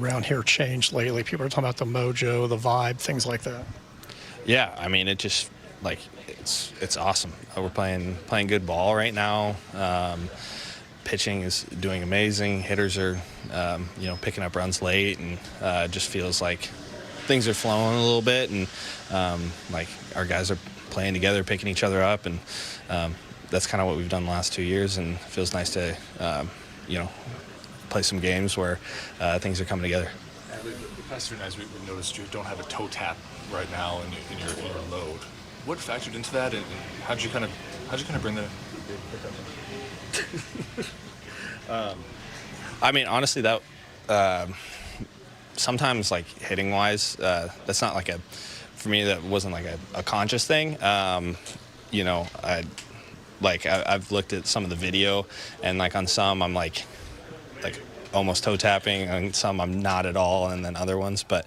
around here changed lately? People are talking about the mojo, the vibe, things like that. Yeah, I mean, it just like it's awesome. We're playing good ball right now. Pitching is doing amazing. Hitters are picking up runs late, and it just feels like things are flowing a little bit, and like our guys are playing together, picking each other up, and that's kind of what we've done the last 2 years, and it feels nice to play some games where things are coming together. The past 3 nights we've noticed you don't have a toe tap right now in your load. What factored into that, and how'd you kind of bring the I mean, honestly, that sometimes, like, hitting wise, that's not like for me, that wasn't like a conscious thing. I've looked at some of the video, and like on some I'm like almost toe tapping, and some I'm not at all, and then other ones. But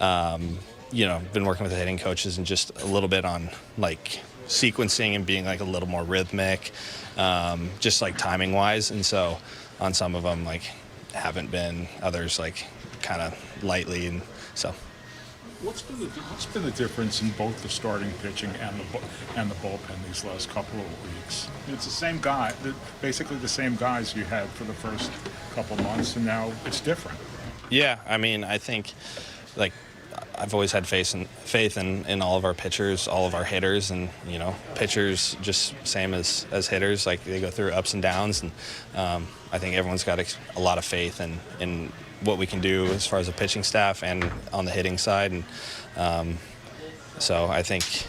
been working with the hitting coaches and just a little bit on like sequencing and being like a little more rhythmic, just like timing wise. And so on some of them, like, haven't been, others like kind of lightly, and so. What's been the difference in both the starting pitching and the bullpen these last couple of weeks? It's the same guy, basically the same guys you had for the first couple months, and now it's different. Yeah, I mean, I think, like, I've always had faith in all of our pitchers, all of our hitters, and pitchers just same as hitters. Like, they go through ups and downs, and I think everyone's got a lot of faith in what we can do as far as the pitching staff and on the hitting side, and so I think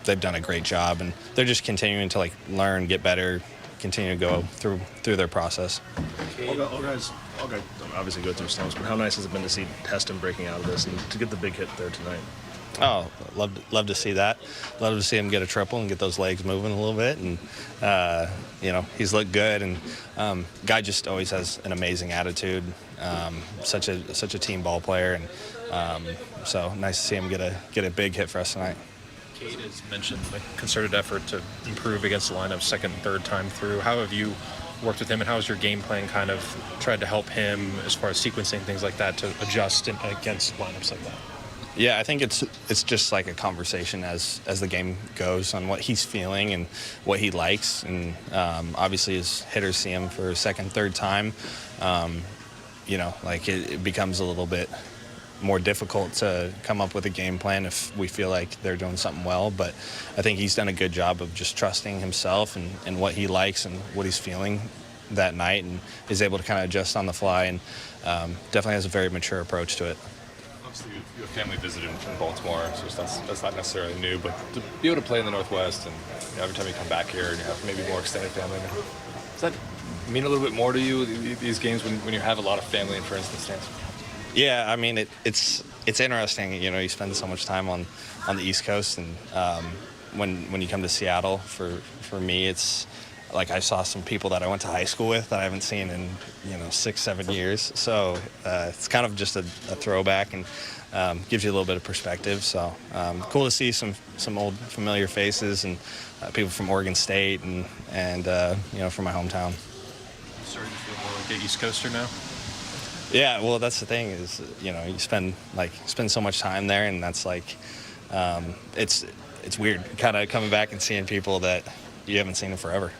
they've done a great job, and they're just continuing to like learn, get better, continue to go through their process. All guys obviously go through slumps, but how nice has it been to see Heston breaking out of this and to get the big hit there tonight? Oh, love to see that. Love to see him get a triple and get those legs moving a little bit. And he's looked good. And guy just always has an amazing attitude. Such a team ball player, and so nice to see him get a big hit for us tonight. Kate has mentioned a concerted effort to improve against the lineup second and third time through. How have you worked with him, and how has your game plan kind of tried to help him as far as sequencing things like that to adjust against lineups like that? Yeah, I think it's just like a conversation as the game goes on what he's feeling and what he likes, and obviously as hitters see him for a second, third time, it becomes a little bit more difficult to come up with a game plan if we feel like they're doing something well. But I think he's done a good job of just trusting himself and what he likes and what he's feeling that night, and is able to kind of adjust on the fly, and definitely has a very mature approach to it. Obviously, you have family visited in Baltimore, so that's not necessarily new, but to be able to play in the Northwest, and every time you come back here and you have maybe more extended family, does that mean a little bit more to you, these games, when you have a lot of family and friends in the stands? Yeah, I mean, it's interesting. You spend so much time on the East Coast, and when you come to Seattle, for me, it's like I saw some people that I went to high school with that I haven't seen in 6-7 years. So it's kind of just a throwback, and gives you a little bit of perspective. So cool to see some old familiar faces, and people from Oregon State and from my hometown. Starting to feel more like an East Coaster now? Yeah, well, that's the thing is, you spend so much time there, and that's like, it's weird kind of coming back and seeing people that you haven't seen in forever.